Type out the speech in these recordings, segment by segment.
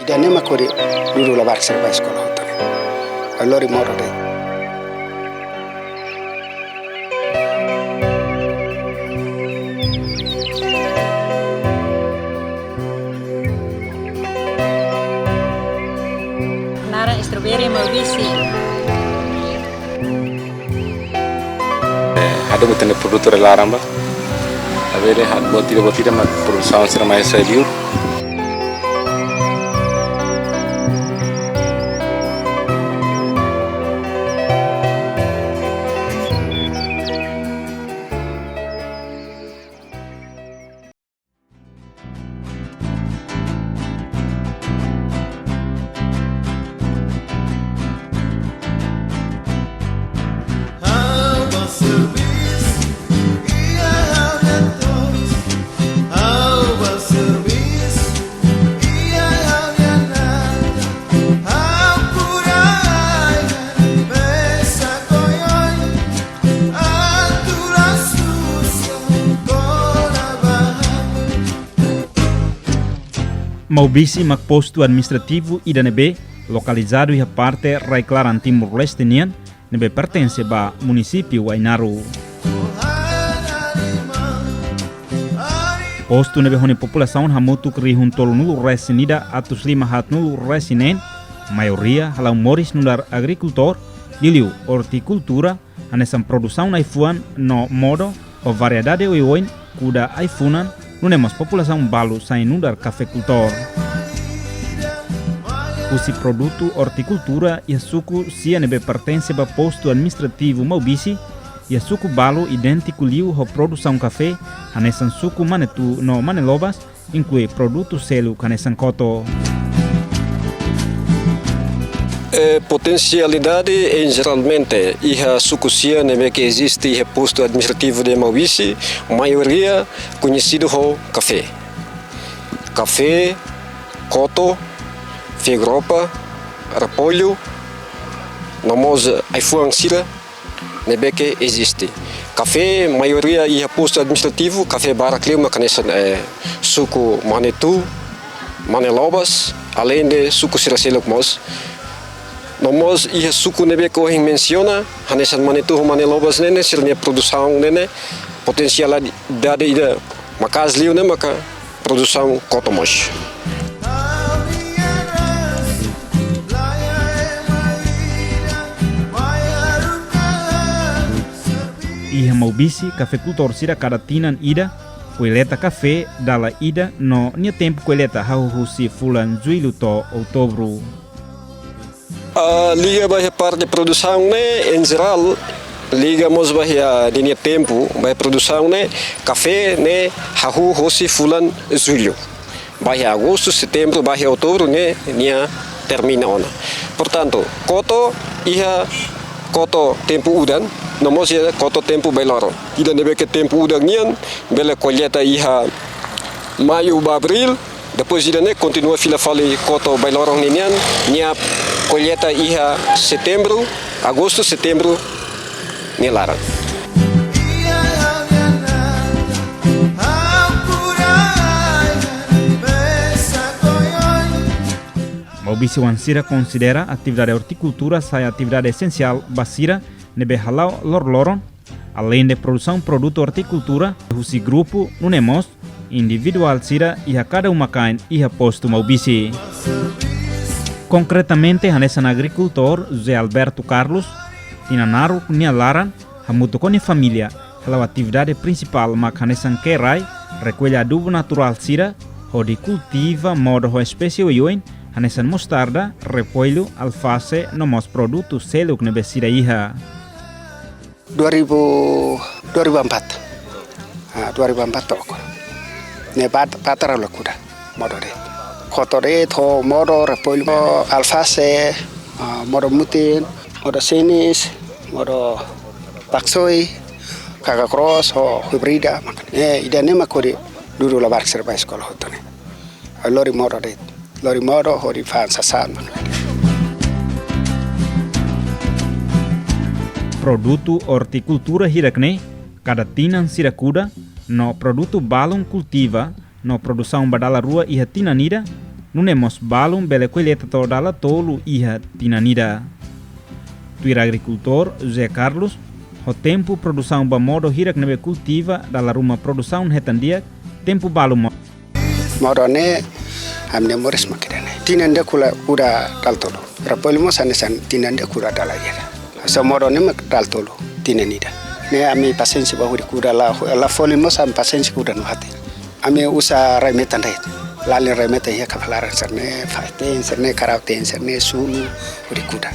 ida nema kori dulu labar serba sekolah hotan. Alori moro deh. Nara strawberry Maubisse. Ada bukan produtor laramba. Avere botira ma produção será mais sério. Maubisse mak posto administrativo IDNB, localizado em parte Raiclaran Timor-Leste nebe pertence ba município Ainaru. Posto nebe hone população hamutu kri huntol nulu resinida atus 5 hat nulu resinen, maioria halau moris nudar agricultor, liliu horticultura, anesan produção naifuan no modo o variedade oioin kuda aifunan nunemos população balu sain nudar cafecultor. Usi produto horticultura e suco sia nebe pertence ba posto administrativo Maubisse e suco balu idêntico liu ho produção café anesan suco manetu no manelobas inclui produto selo canesan koto. Potencialidade em geralmente a sucucia que existe e posto administrativo de Maubisse, maioria conhecido como café, coto, fegropa, repolho, nomos iPhone sira, que existe. Café, maioria e posto administrativo, café baracleu, mas suco manetu, manelobas, além de suco sira selo mos. Nomos ia suku nebe ko hing menciona hanesan manetu manelobas nene sirnia produção nene potencialidade ida makas liu ne maka produção kotomos. Iha Maubisse cafecultor sira karatinan ida coleta café dala ida no nia tempo coleta hauhusi fulan juilu to outubro. Liga bahia parte de produção em geral liga mos bahia de tempo bahia produção café hahu hosi fulan julho bahia agosto setembro bahia outubro nia termina ona. Portanto koto tempo udan nomos ia koto tempo bailoro ida nebe que tempo udan nian bela colheita maio abril. Depois ida continua fila fali koto bailorong ninian nia colheita setembro, agosto, setembro nilara. Maubisse Wansira considera atividade horticultura sai atividade essencial basira nebe halau lorloron, além de produção produto horticultura, husi grupo nunemos individual sira e a cada uma kain e a posto Maubisse. Concretamente, hanesan agricultor José Alberto Carlos, tinanaru nialaran, hamuto com a família, a atividade principal mak hanesan kerai, recolhe adubo natural sira, onde cultiva modo ho espécie oioin, hanesan mostarda, repolho, alface, nomos produtos seluk nebe sira iha. 2004 toko. Ne patara lakura modore. Kotore to modo repolho alface, modo mutin, modo senis, modo paksoi, kakak cross ho hibrida. Idane makori dulu la bark serba sekolah hotone. Lori modo hori fan sasan. Produto horticultura hirakne, cada tinan siracuda, no produto balon cultiva, no produção badala rua e tinanira, nunemos balum bele colheita toda tolo iha tinanida. Tuir agricultor José Carlos, o tempo produção ba modo hirak nebe cultiva dala ruma produção hetandia tempo balum. Morone amne moris makirane. Tinanda kula ura daltolo. Rapolmo sanesan tinanda kura dalayera. So morone mak daltolo tinanida. Ne ami pasensi bahuri kura la folimo sam pasensi kura no hate. Ami usa remetan ret. Lali remeta hiya kapalara serne faten serne karauten serne sulu uri kura.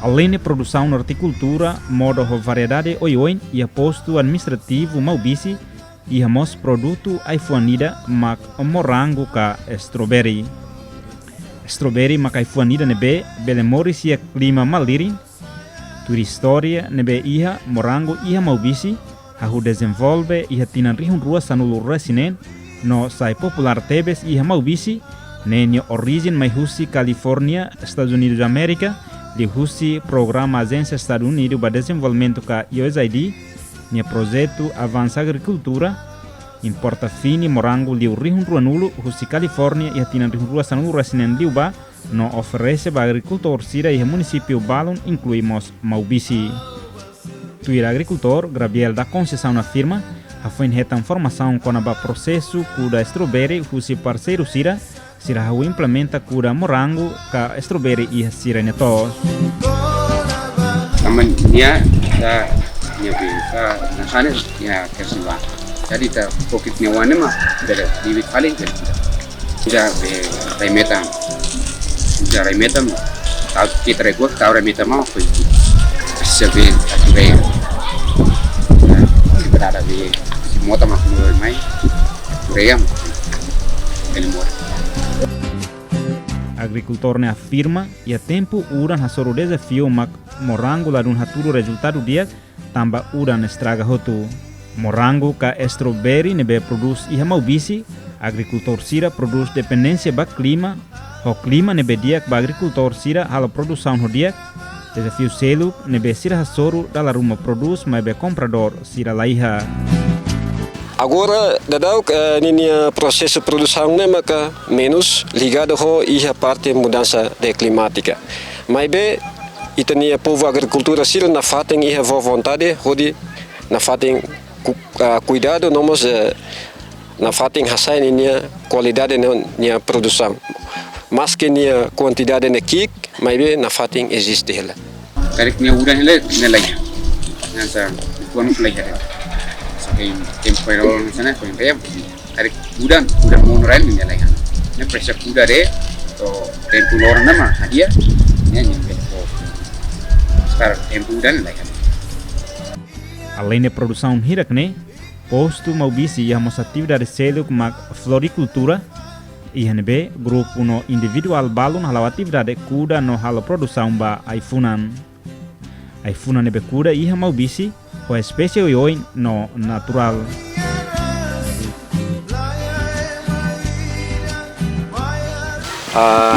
Além de produção órtikultura, modo variedade oioin e posto administrativo Maubisse e mos produto aifuanida mak morango ka strawberry. Strawberry mak aifuanida nebe bele moris e clima malirin. Tur história nebe iha morango iha Maubisse ahu desenvolve iha tinan rihun rua sanulu resinen no sai popular tebes iha Maubisse nenyo origin mai husi California, Estados Unidos da América. De Russi Programa Agência Estados Unidos para Desenvolvimento ka USAID, nia projeto Avança Agricultura, importa fini morango liu rihun ruanulo, Russi Califórnia e atina rihun rua sanulu resinen liu ba, no oferece ba agricultor sira e município balon incluímos Maubisse. Tuir agricultor, Gabriel da Conceição afirma, a foi retan formação com a processo cuda strawberry Russi parceiro sira, sira hau implementa cura morango ka strawberry e sira neto. Aman nia da nia bisa nasane nia kersiwa. Jadi ta pokit nia wane ma bere diwit paling bere. Sudah be remetam. Sudah remetam. Tau kita rekod tau remetam mau ko. Sebe akire. Kita ada be mota mak mai. Ream. Elimor. Agricultor ne afirma e a tempo uran hasoro desafio mak morango la dun haturo resultado dia tamba uran estraga hotu. Morango ka strawberry nebe produz iha Maubisse, agricultor sira produz dependência ba clima, ho clima nebe dia ba agricultor sira hala produção ho dia, desafio selo nebe sira hasoro dala ruma produz mai be comprador sira laiha. Agora, dadau ninia processo produção né maka menos ligado ho iha parte mudança de climática. Mas be itania povo agricultura sira na fatem iha vontade hodi na fatem cuidado nomos na fatem hasai ninia qualidade ninia produção. Mas que ninia quantidade ne kik, mas be na fatem existe ela. Tarik nia udah hele nelai. Nasa kuanu pelai temporal sana ko imbe tarik udan monorail ni lagi ne pressure kuda re to tempo lor nama hadia ne ko sekarang tempo udan lagi. Além de produção hirakne, posto Maubisse e amos atividade selo como floricultura e hanbe grupo no individual balon halau atividade kuda no halo produção ba aifunan. Aifunan nebe kuda e Maubisse o espécie oioin no natural.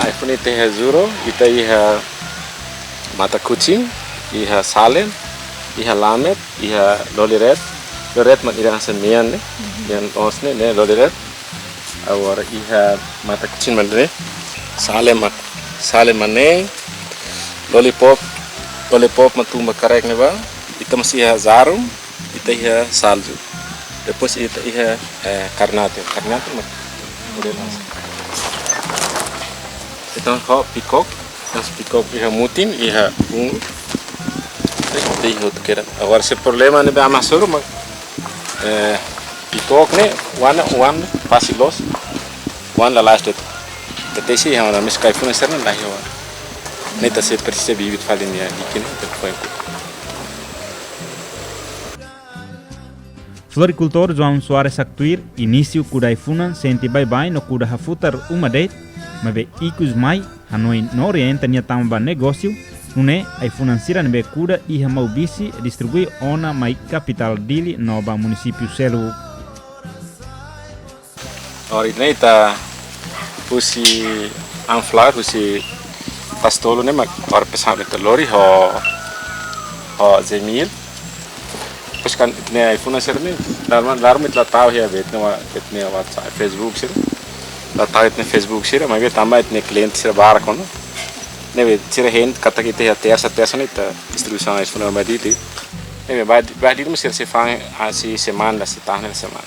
iPhone iha zuro, ita iha mata kucing, iha salen, iha lamet, iha loliret. Loliret mak irang semian ne, yang osne ne loliret. Awar iha mata kucing mandre, salen mane, lollipop matumba karek ne ba. Ita masih iha zarum, ita iha salju. Depois ita iha karnate mak model langsung. Ita kau pikok iha mutin, iha ungu. Ita iha tu kira. Agora se problema ne be amasoro mak pikok ne wan fasilos, wan la last. Ita sih yang orang miskai pun serna lah ya. Neta se precisa bibit falin ya ikin terpoin. Floricultor João Soares Actuir início kudai funan senti bye no kuda hafutar uma date, mas ikus mai hanoi no orienta nia tamba negócio, nune ai financiera nebe kuda iha Maubisse distribui ona mai capital dili no ba município selu. Ori neita usi anflar usi pastolo ne mak or pesam de lori ho zemil Terus kan itne iPhone sir ni dalam itla tahu ya itne WhatsApp Facebook sir la tahu itne Facebook sir mas tambah itne cliente sir bar kono ne sir hen kata kita ya terça ni ta distribuição iPhone baditi ne baditi sir se faz assim semana se tá na semana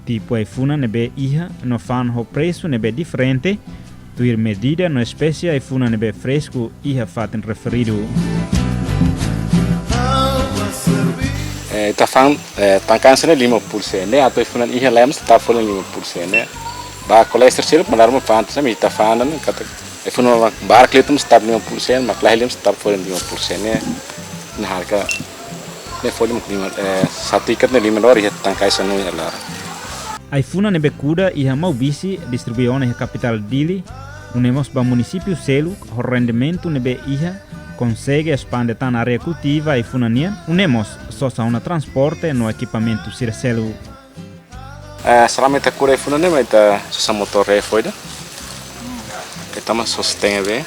tipo iPhone nebe iha no fan ho preço nebe diferente tuir medida no espécie iPhone nebe fresco iha faten referido. Tá falando, tá cansando 5%, né? A tua iPhone iha lemos tá falando 5%, né? Ba colesterol mandar uma fanta, sabe? Tá falando, né? Kata iPhone bar klitum está 5%, mas lá ele está falando 5%, né? Na harga ne folha satu ikat ne $5 ya tangkai sanu ya lar. iPhone nebe kuda iha Maubisse distribuição na capital dili, unemos ba município selo, o rendimento nebe iha consegue expandir tan área cultiva e funania, unemos só uma transporte no equipamento sircelo. Selama kita kura funania mas kita só motor foi da. Kita mas sostém bem,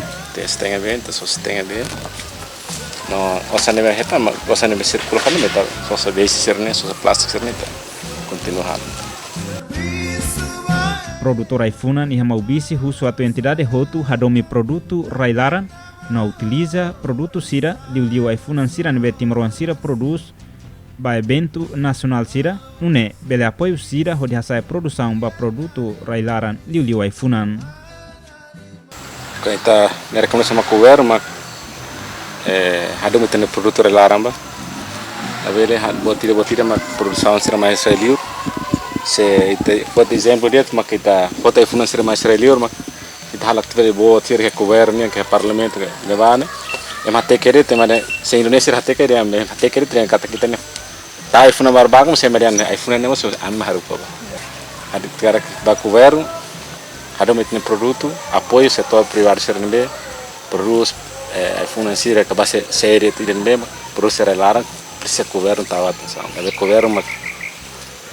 sostém bem. No, osa nebe heta, osa nebe circular kan meta, só base sirne, só plastik sirne ta continuar. Produtor iPhone iha Maubisse husu atu entidade hotu hadomi produto railaran não utiliza produto sira liu iPhone sira nebe Timor-Leste sira produz ba evento nacional sira une bele apoio sira hodi hasai produção ba produto railaran liu iPhone. Kita merekam sama kuwer mak hadu mitene produto railaran ba abele botira mak produção sira mais israeliu se por exemplo dia mak kita foto iPhone sira mais israeliu mak halak tvele bo tir ke governo ke parlamento ke levane mate kere te mane se Indonesia hate kere am hate kere tre kata kita ne ta iPhone bar bagum se marian iPhone ne mos am harupa ba hadi tiara ba governo hado metne produto apoio setor privado sernembe produz iPhone sira ka base série tidenbe produz sera lara precisa governo tawat sa ale governo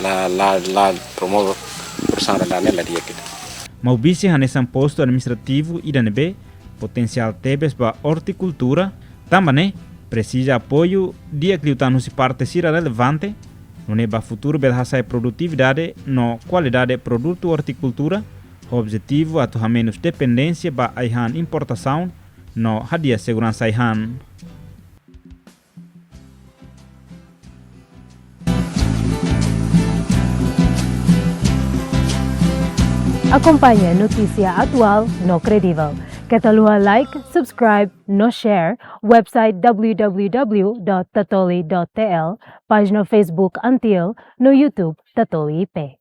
la promove produção la ne la dia kita. Maubisse hanesan posto administrativo idanebe potencial tebes ba horticultura também precisa apoio dia que o se parte sira relevante não é ba futuro bel hasai produtividade no qualidade produto horticultura objetivo atu ha menos dependência ba aihan importação no hadia segurança aihan. Acompanhe notícia atual no Credível. Catalua like, subscribe, no share, website www.tatoli.tl, página Facebook Antil, no YouTube Tatoli IP.